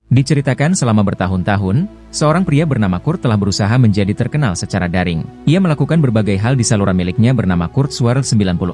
Diceritakan selama bertahun-tahun, seorang pria bernama Kurt telah berusaha menjadi terkenal secara daring. Ia melakukan berbagai hal di saluran miliknya bernama Kurt's World 96,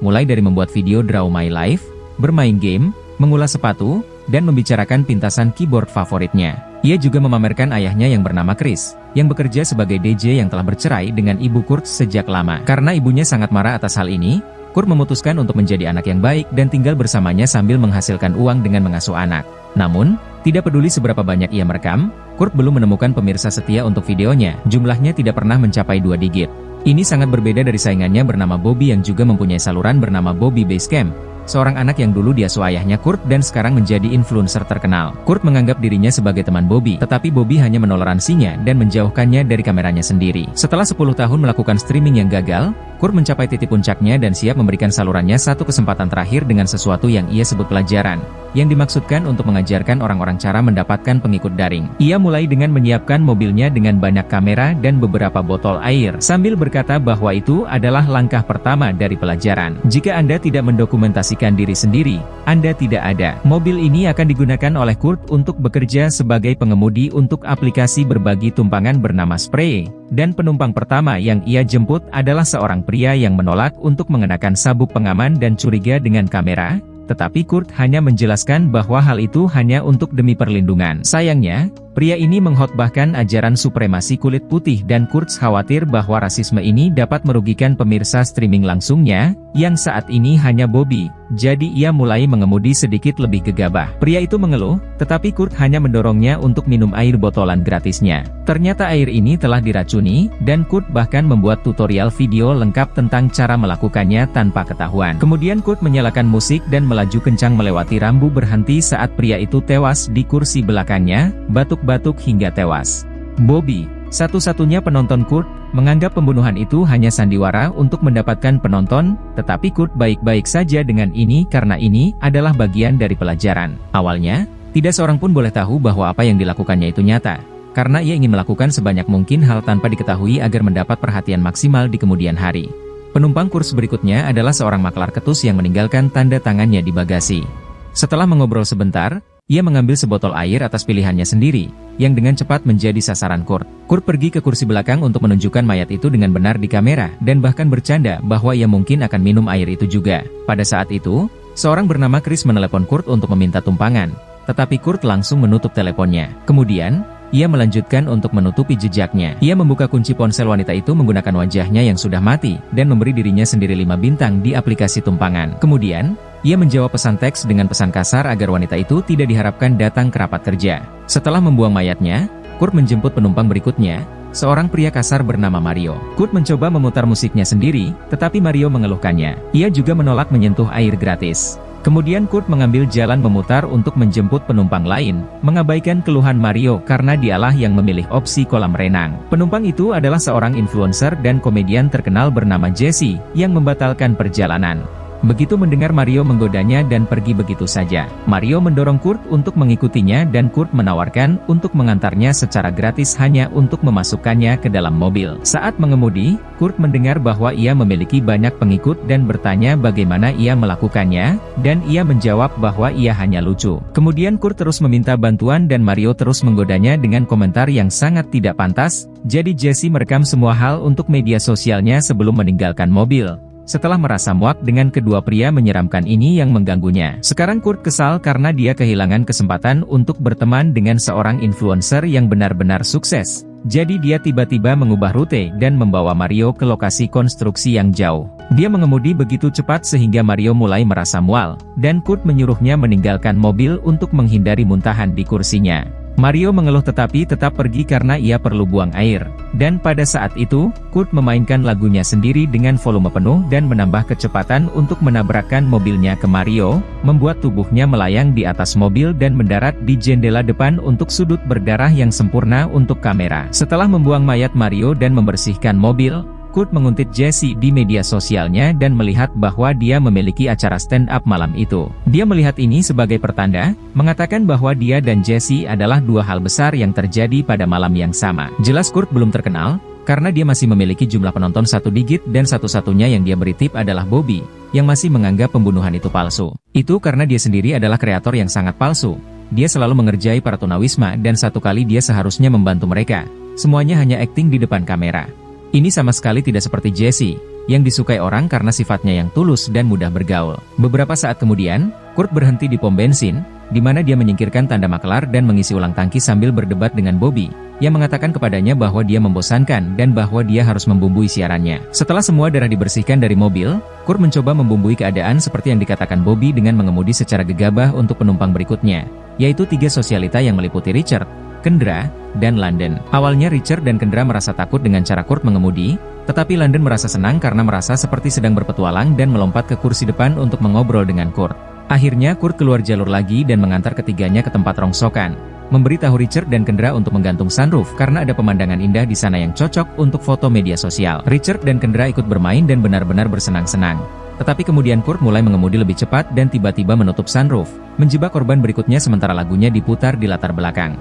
mulai dari membuat video Draw My Life, bermain game, mengulas sepatu, dan membicarakan pintasan keyboard favoritnya. Ia juga memamerkan ayahnya yang bernama Chris, yang bekerja sebagai DJ yang telah bercerai dengan ibu Kurt sejak lama. Karena ibunya sangat marah atas hal ini, Kurt memutuskan untuk menjadi anak yang baik dan tinggal bersamanya sambil menghasilkan uang dengan mengasuh anak. Namun, tidak peduli seberapa banyak ia merekam, Kurt belum menemukan pemirsa setia untuk videonya. Jumlahnya tidak pernah mencapai 2 digit. Ini sangat berbeda dari saingannya bernama Bobby yang juga mempunyai saluran bernama Bobby Basecamp, seorang anak yang dulu diasuh ayahnya Kurt dan sekarang menjadi influencer terkenal. Kurt menganggap dirinya sebagai teman Bobby, tetapi Bobby hanya menoleransinya dan menjauhkannya dari kameranya sendiri. Setelah 10 tahun melakukan streaming yang gagal, Kurt mencapai titik puncaknya dan siap memberikan salurannya satu kesempatan terakhir dengan sesuatu yang ia sebut pelajaran, yang dimaksudkan untuk mengajarkan orang-orang cara mendapatkan pengikut daring. Ia mulai dengan menyiapkan mobilnya dengan banyak kamera dan beberapa botol air, sambil berkata bahwa itu adalah langkah pertama dari pelajaran. Jika Anda tidak mendokumentasikan diri sendiri, Anda tidak ada. Mobil ini akan digunakan oleh Kurt untuk bekerja sebagai pengemudi untuk aplikasi berbagi tumpangan bernama Spray, dan penumpang pertama yang ia jemput adalah seorang pria yang menolak untuk mengenakan sabuk pengaman dan curiga dengan kamera, tetapi Kurt hanya menjelaskan bahwa hal itu hanya untuk demi perlindungan. Sayangnya, pria ini mengkhotbahkan ajaran supremasi kulit putih dan Kurt khawatir bahwa rasisme ini dapat merugikan pemirsa streaming langsungnya, yang saat ini hanya Bobby. Jadi ia mulai mengemudi sedikit lebih gegabah. Pria itu mengeluh, tetapi Kurt hanya mendorongnya untuk minum air botolan gratisnya. Ternyata air ini telah diracuni, dan Kurt bahkan membuat tutorial video lengkap tentang cara melakukannya tanpa ketahuan. Kemudian Kurt menyalakan musik dan melaju kencang melewati rambu berhenti saat pria itu tewas di kursi belakangnya, batuk-batuk hingga tewas. Bobby, satu-satunya penonton Kurt, menganggap pembunuhan itu hanya sandiwara untuk mendapatkan penonton, tetapi Kurt baik-baik saja dengan ini karena ini adalah bagian dari pelajaran. Awalnya, tidak seorang pun boleh tahu bahwa apa yang dilakukannya itu nyata, karena ia ingin melakukan sebanyak mungkin hal tanpa diketahui agar mendapat perhatian maksimal di kemudian hari. Penumpang kurs berikutnya adalah seorang maklar ketus yang meninggalkan tanda tangannya di bagasi. Setelah mengobrol sebentar, ia mengambil sebotol air atas pilihannya sendiri, yang dengan cepat menjadi sasaran Kurt. Kurt pergi ke kursi belakang untuk menunjukkan mayat itu dengan benar di kamera, dan bahkan bercanda bahwa ia mungkin akan minum air itu juga. Pada saat itu, seorang bernama Chris menelepon Kurt untuk meminta tumpangan, tetapi Kurt langsung menutup teleponnya. Kemudian, ia melanjutkan untuk menutupi jejaknya. Ia membuka kunci ponsel wanita itu menggunakan wajahnya yang sudah mati, dan memberi dirinya sendiri 5 bintang di aplikasi tumpangan. Kemudian, ia menjawab pesan teks dengan pesan kasar agar wanita itu tidak diharapkan datang ke rapat kerja. Setelah membuang mayatnya, Kurt menjemput penumpang berikutnya, seorang pria kasar bernama Mario. Kurt mencoba memutar musiknya sendiri, tetapi Mario mengeluhkannya. Ia juga menolak menyentuh air gratis. Kemudian Kurt mengambil jalan memutar untuk menjemput penumpang lain, mengabaikan keluhan Mario karena dialah yang memilih opsi kolam renang. Penumpang itu adalah seorang influencer dan komedian terkenal bernama Jesse, yang membatalkan perjalanan. Begitu mendengar Mario menggodanya dan pergi begitu saja, Mario mendorong Kurt untuk mengikutinya dan Kurt menawarkan untuk mengantarnya secara gratis hanya untuk memasukkannya ke dalam mobil. Saat mengemudi, Kurt mendengar bahwa ia memiliki banyak pengikut dan bertanya bagaimana ia melakukannya, dan ia menjawab bahwa ia hanya lucu. Kemudian Kurt terus meminta bantuan dan Mario terus menggodanya dengan komentar yang sangat tidak pantas, jadi Jesse merekam semua hal untuk media sosialnya sebelum meninggalkan mobil. Setelah merasa muak dengan kedua pria menyeramkan ini yang mengganggunya. Sekarang Kurt kesal karena dia kehilangan kesempatan untuk berteman dengan seorang influencer yang benar-benar sukses. Jadi dia tiba-tiba mengubah rute dan membawa Mario ke lokasi konstruksi yang jauh. Dia mengemudi begitu cepat sehingga Mario mulai merasa mual, dan Kurt menyuruhnya meninggalkan mobil untuk menghindari muntahan di kursinya. Mario mengeluh tetapi tetap pergi karena ia perlu buang air. Dan pada saat itu, Kurt memainkan lagunya sendiri dengan volume penuh dan menambah kecepatan untuk menabrakkan mobilnya ke Mario, membuat tubuhnya melayang di atas mobil dan mendarat di jendela depan untuk sudut berdarah yang sempurna untuk kamera. Setelah membuang mayat Mario dan membersihkan mobil, Kurt menguntit Jesse di media sosialnya dan melihat bahwa dia memiliki acara stand-up malam itu. Dia melihat ini sebagai pertanda, mengatakan bahwa dia dan Jesse adalah dua hal besar yang terjadi pada malam yang sama. Jelas Kurt belum terkenal, karena dia masih memiliki jumlah penonton 1 digit dan satu-satunya yang dia beri tip adalah Bobby, yang masih menganggap pembunuhan itu palsu. Itu karena dia sendiri adalah kreator yang sangat palsu. Dia selalu mengerjai para tunawisma dan satu kali dia seharusnya membantu mereka. Semuanya hanya akting di depan kamera. Ini sama sekali tidak seperti Jesse, yang disukai orang karena sifatnya yang tulus dan mudah bergaul. Beberapa saat kemudian, Kurt berhenti di pom bensin, di mana dia menyingkirkan tanda makelar dan mengisi ulang tangki sambil berdebat dengan Bobby, yang mengatakan kepadanya bahwa dia membosankan dan bahwa dia harus membumbui siarannya. Setelah semua darah dibersihkan dari mobil, Kurt mencoba membumbui keadaan seperti yang dikatakan Bobby dengan mengemudi secara gegabah untuk penumpang berikutnya, yaitu 3 sosialita yang meliputi Richard, Kendra, dan London. Awalnya Richard dan Kendra merasa takut dengan cara Kurt mengemudi, tetapi London merasa senang karena merasa seperti sedang berpetualang dan melompat ke kursi depan untuk mengobrol dengan Kurt. Akhirnya Kurt keluar jalur lagi dan mengantar ketiganya ke tempat rongsokan, memberitahu Richard dan Kendra untuk menggantung sunroof karena ada pemandangan indah di sana yang cocok untuk foto media sosial. Richard dan Kendra ikut bermain dan benar-benar bersenang-senang. Tetapi kemudian Kurt mulai mengemudi lebih cepat dan tiba-tiba menutup sunroof, menjebak korban berikutnya sementara lagunya diputar di latar belakang.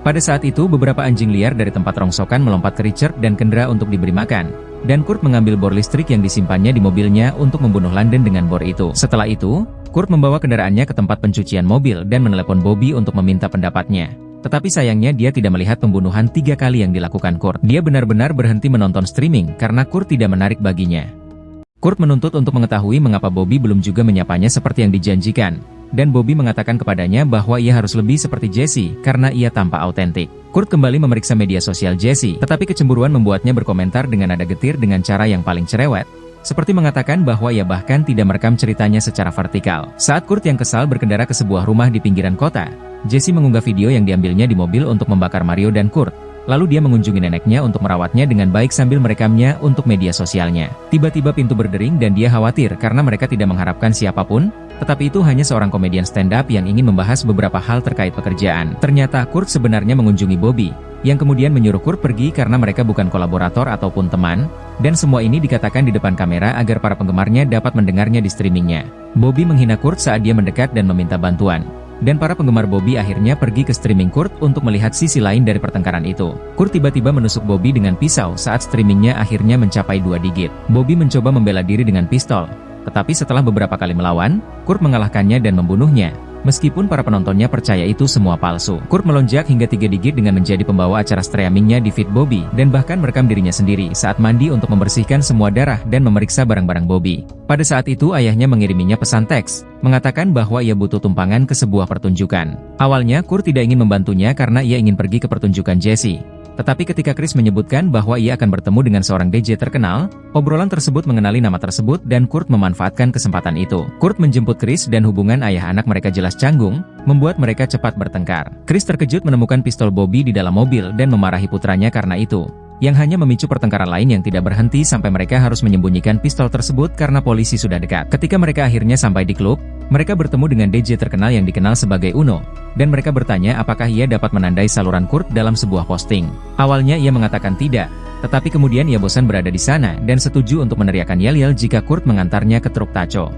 Pada saat itu beberapa anjing liar dari tempat rongsokan melompat ke Richard dan Kendra untuk diberi makan, dan Kurt mengambil bor listrik yang disimpannya di mobilnya untuk membunuh London dengan bor itu. Setelah itu, Kurt membawa kendaraannya ke tempat pencucian mobil dan menelepon Bobby untuk meminta pendapatnya. Tetapi sayangnya dia tidak melihat pembunuhan 3 kali yang dilakukan Kurt. Dia benar-benar berhenti menonton streaming karena Kurt tidak menarik baginya. Kurt menuntut untuk mengetahui mengapa Bobby belum juga menyapanya seperti yang dijanjikan, dan Bobby mengatakan kepadanya bahwa ia harus lebih seperti Jesse karena ia tampak autentik. Kurt kembali memeriksa media sosial Jesse, tetapi kecemburuan membuatnya berkomentar dengan nada getir dengan cara yang paling cerewet, seperti mengatakan bahwa ia bahkan tidak merekam ceritanya secara vertikal. Saat Kurt yang kesal berkendara ke sebuah rumah di pinggiran kota, Jesse mengunggah video yang diambilnya di mobil untuk membakar Mario dan Kurt. Lalu dia mengunjungi neneknya untuk merawatnya dengan baik sambil merekamnya untuk media sosialnya. Tiba-tiba pintu berdering dan dia khawatir karena mereka tidak mengharapkan siapapun, tetapi itu hanya seorang komedian stand-up yang ingin membahas beberapa hal terkait pekerjaan. Ternyata Kurt sebenarnya mengunjungi Bobby, yang kemudian menyuruh Kurt pergi karena mereka bukan kolaborator ataupun teman, dan semua ini dikatakan di depan kamera agar para penggemarnya dapat mendengarnya di streamingnya. Bobby menghina Kurt saat dia mendekat dan meminta bantuan. Dan para penggemar Bobby akhirnya pergi ke streaming Kurt untuk melihat sisi lain dari pertengkaran itu. Kurt tiba-tiba menusuk Bobby dengan pisau saat streamingnya akhirnya mencapai 2 digit. Bobby mencoba membela diri dengan pistol, tetapi setelah beberapa kali melawan, Kurt mengalahkannya dan membunuhnya. Meskipun para penontonnya percaya itu semua palsu. Kurt melonjak hingga 3 digit dengan menjadi pembawa acara streamingnya di feed Bobby, dan bahkan merekam dirinya sendiri saat mandi untuk membersihkan semua darah dan memeriksa barang-barang Bobby. Pada saat itu ayahnya mengiriminya pesan teks, mengatakan bahwa ia butuh tumpangan ke sebuah pertunjukan. Awalnya Kurt tidak ingin membantunya karena ia ingin pergi ke pertunjukan Jesse. Tetapi ketika Chris menyebutkan bahwa ia akan bertemu dengan seorang DJ terkenal, obrolan tersebut mengenali nama tersebut dan Kurt memanfaatkan kesempatan itu. Kurt menjemput Chris dan hubungan ayah anak mereka jelas canggung, membuat mereka cepat bertengkar. Chris terkejut menemukan pistol Bobby di dalam mobil dan memarahi putranya karena itu, yang hanya memicu pertengkaran lain yang tidak berhenti sampai mereka harus menyembunyikan pistol tersebut karena polisi sudah dekat. Ketika mereka akhirnya sampai di klub, mereka bertemu dengan DJ terkenal yang dikenal sebagai Uno, dan mereka bertanya apakah ia dapat menandai saluran Kurt dalam sebuah posting. Awalnya ia mengatakan tidak, tetapi kemudian ia bosan berada di sana dan setuju untuk meneriakkan yel-yel jika Kurt mengantarnya ke truk taco.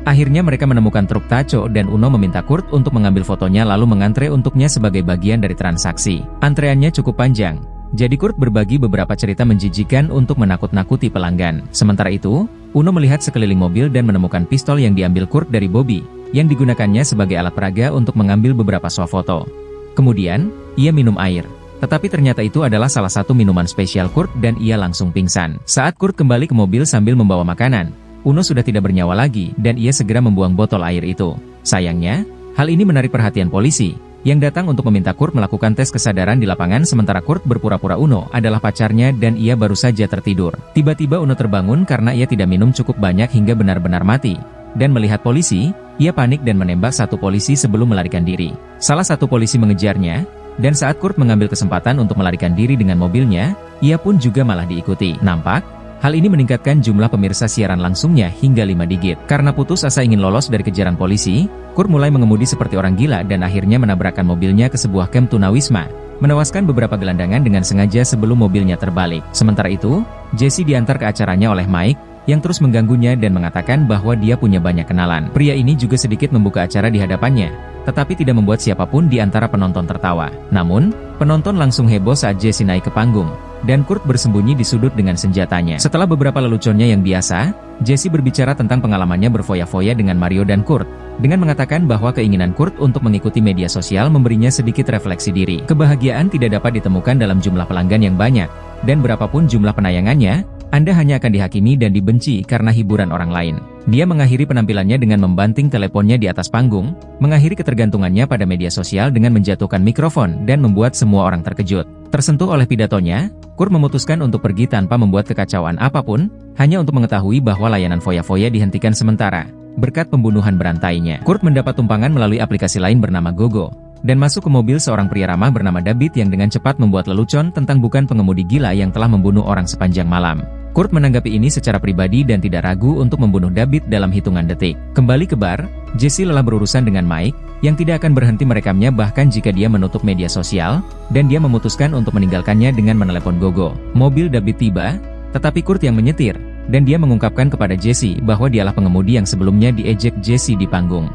Akhirnya mereka menemukan truk taco dan Uno meminta Kurt untuk mengambil fotonya lalu mengantre untuknya sebagai bagian dari transaksi. Antreannya cukup panjang, jadi Kurt berbagi beberapa cerita menjijikan untuk menakut-nakuti pelanggan. Sementara itu, Uno melihat sekeliling mobil dan menemukan pistol yang diambil Kurt dari Bobby, yang digunakannya sebagai alat peraga untuk mengambil beberapa swafoto. Kemudian, ia minum air. Tetapi ternyata itu adalah salah satu minuman spesial Kurt dan ia langsung pingsan. Saat Kurt kembali ke mobil sambil membawa makanan, Uno sudah tidak bernyawa lagi dan ia segera membuang botol air itu. Sayangnya, hal ini menarik perhatian polisi, yang datang untuk meminta Kurt melakukan tes kesadaran di lapangan sementara Kurt berpura-pura Uno adalah pacarnya dan ia baru saja tertidur. Tiba-tiba Uno terbangun karena ia tidak minum cukup banyak hingga benar-benar mati. Dan melihat polisi, ia panik dan menembak satu polisi sebelum melarikan diri. Salah satu polisi mengejarnya, dan saat Kurt mengambil kesempatan untuk melarikan diri dengan mobilnya, ia pun juga malah diikuti. Nampak? Hal ini meningkatkan jumlah pemirsa siaran langsungnya hingga 5 digit. Karena putus asa ingin lolos dari kejaran polisi, Kurt mulai mengemudi seperti orang gila dan akhirnya menabrakkan mobilnya ke sebuah kamp tunawisma, menewaskan beberapa gelandangan dengan sengaja sebelum mobilnya terbalik. Sementara itu, Jesse diantar ke acaranya oleh Mike, yang terus mengganggunya dan mengatakan bahwa dia punya banyak kenalan. Pria ini juga sedikit membuka acara di hadapannya, tetapi tidak membuat siapapun di antara penonton tertawa. Namun, penonton langsung heboh saat Jesse naik ke panggung, dan Kurt bersembunyi di sudut dengan senjatanya. Setelah beberapa leluconnya yang biasa, Jesse berbicara tentang pengalamannya berfoya-foya dengan Mario dan Kurt, dengan mengatakan bahwa keinginan Kurt untuk mengikuti media sosial memberinya sedikit refleksi diri. Kebahagiaan tidak dapat ditemukan dalam jumlah pelanggan yang banyak, dan berapapun jumlah penayangannya, Anda hanya akan dihakimi dan dibenci karena hiburan orang lain. Dia mengakhiri penampilannya dengan membanting teleponnya di atas panggung, mengakhiri ketergantungannya pada media sosial dengan menjatuhkan mikrofon dan membuat semua orang terkejut. Tersentuh oleh pidatonya, Kurt memutuskan untuk pergi tanpa membuat kekacauan apapun, hanya untuk mengetahui bahwa layanan foya-foya dihentikan sementara, berkat pembunuhan berantainya. Kurt mendapat tumpangan melalui aplikasi lain bernama GoGo, dan masuk ke mobil seorang pria ramah bernama David yang dengan cepat membuat lelucon tentang bukan pengemudi gila yang telah membunuh orang sepanjang malam. Kurt menanggapi ini secara pribadi dan tidak ragu untuk membunuh David dalam hitungan detik. Kembali ke bar, Jesse lelah berurusan dengan Mike, yang tidak akan berhenti merekamnya bahkan jika dia menutup media sosial, dan dia memutuskan untuk meninggalkannya dengan menelepon GoGo. Mobil David tiba, tetapi Kurt yang menyetir, dan dia mengungkapkan kepada Jesse bahwa dialah pengemudi yang sebelumnya diejek Jesse di panggung.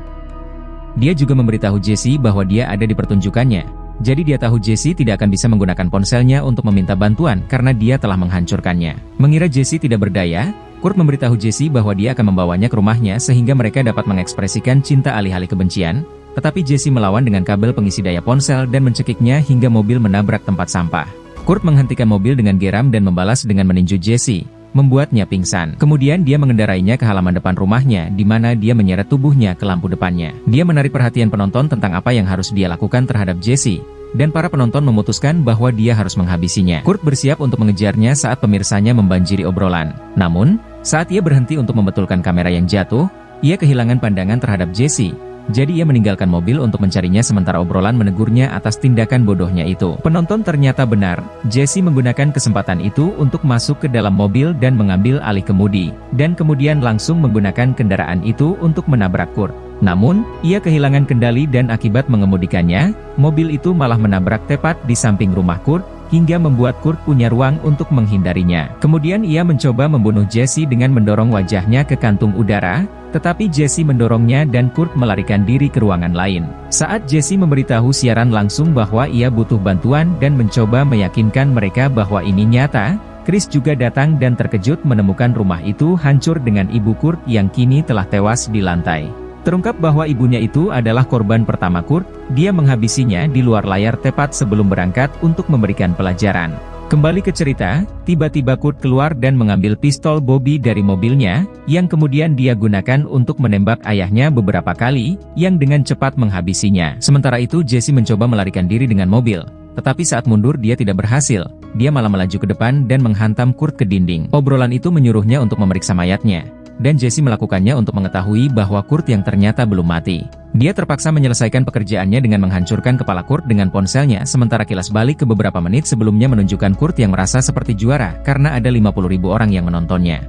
Dia juga memberitahu Jesse bahwa dia ada di pertunjukannya. Jadi dia tahu Jesse tidak akan bisa menggunakan ponselnya untuk meminta bantuan karena dia telah menghancurkannya. Mengira Jesse tidak berdaya, Kurt memberitahu Jesse bahwa dia akan membawanya ke rumahnya sehingga mereka dapat mengekspresikan cinta alih-alih kebencian, tetapi Jesse melawan dengan kabel pengisi daya ponsel dan mencekiknya hingga mobil menabrak tempat sampah. Kurt menghentikan mobil dengan geram dan membalas dengan meninju Jesse, membuatnya pingsan. Kemudian dia mengendarainya ke halaman depan rumahnya di mana dia menyeret tubuhnya ke lampu depannya. Dia menarik perhatian penonton tentang apa yang harus dia lakukan terhadap Jesse, dan para penonton memutuskan bahwa dia harus menghabisinya. Kurt bersiap untuk mengejarnya saat pemirsanya membanjiri obrolan. Namun, saat ia berhenti untuk membetulkan kamera yang jatuh, ia kehilangan pandangan terhadap Jesse. Jadi ia meninggalkan mobil untuk mencarinya sementara obrolan menegurnya atas tindakan bodohnya itu. Penonton ternyata benar, Jesse menggunakan kesempatan itu untuk masuk ke dalam mobil dan mengambil alih kemudi, dan kemudian langsung menggunakan kendaraan itu untuk menabrak Kurt. Namun, ia kehilangan kendali dan akibat mengemudikannya, mobil itu malah menabrak tepat di samping rumah Kurt, hingga membuat Kurt punya ruang untuk menghindarinya. Kemudian ia mencoba membunuh Jesse dengan mendorong wajahnya ke kantung udara, tetapi Jesse mendorongnya dan Kurt melarikan diri ke ruangan lain. Saat Jesse memberitahu siaran langsung bahwa ia butuh bantuan dan mencoba meyakinkan mereka bahwa ini nyata, Chris juga datang dan terkejut menemukan rumah itu hancur dengan ibu Kurt yang kini telah tewas di lantai. Terungkap bahwa ibunya itu adalah korban pertama Kurt, dia menghabisinya di luar layar tepat sebelum berangkat untuk memberikan pelajaran. Kembali ke cerita, tiba-tiba Kurt keluar dan mengambil pistol Bobby dari mobilnya, yang kemudian dia gunakan untuk menembak ayahnya beberapa kali, yang dengan cepat menghabisinya. Sementara itu Jesse mencoba melarikan diri dengan mobil, tetapi saat mundur dia tidak berhasil, dia malah melaju ke depan dan menghantam Kurt ke dinding. Obrolan itu menyuruhnya untuk memeriksa mayatnya, dan Jesse melakukannya untuk mengetahui bahwa Kurt yang ternyata belum mati. Dia terpaksa menyelesaikan pekerjaannya dengan menghancurkan kepala Kurt dengan ponselnya sementara kilas balik ke beberapa menit sebelumnya menunjukkan Kurt yang merasa seperti juara karena ada 50.000 orang yang menontonnya.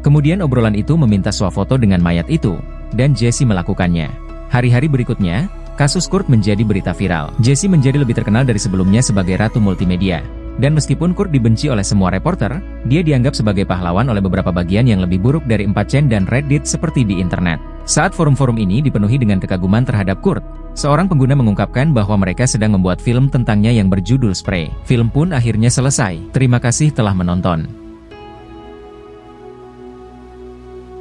Kemudian obrolan itu meminta swafoto dengan mayat itu, dan Jesse melakukannya. Hari-hari berikutnya, kasus Kurt menjadi berita viral. Jesse menjadi lebih terkenal dari sebelumnya sebagai ratu multimedia. Dan meskipun Kurt dibenci oleh semua reporter, dia dianggap sebagai pahlawan oleh beberapa bagian yang lebih buruk dari 4chan dan Reddit seperti di internet. Saat forum-forum ini dipenuhi dengan kekaguman terhadap Kurt, seorang pengguna mengungkapkan bahwa mereka sedang membuat film tentangnya yang berjudul Spray. Film pun akhirnya selesai. Terima kasih telah menonton.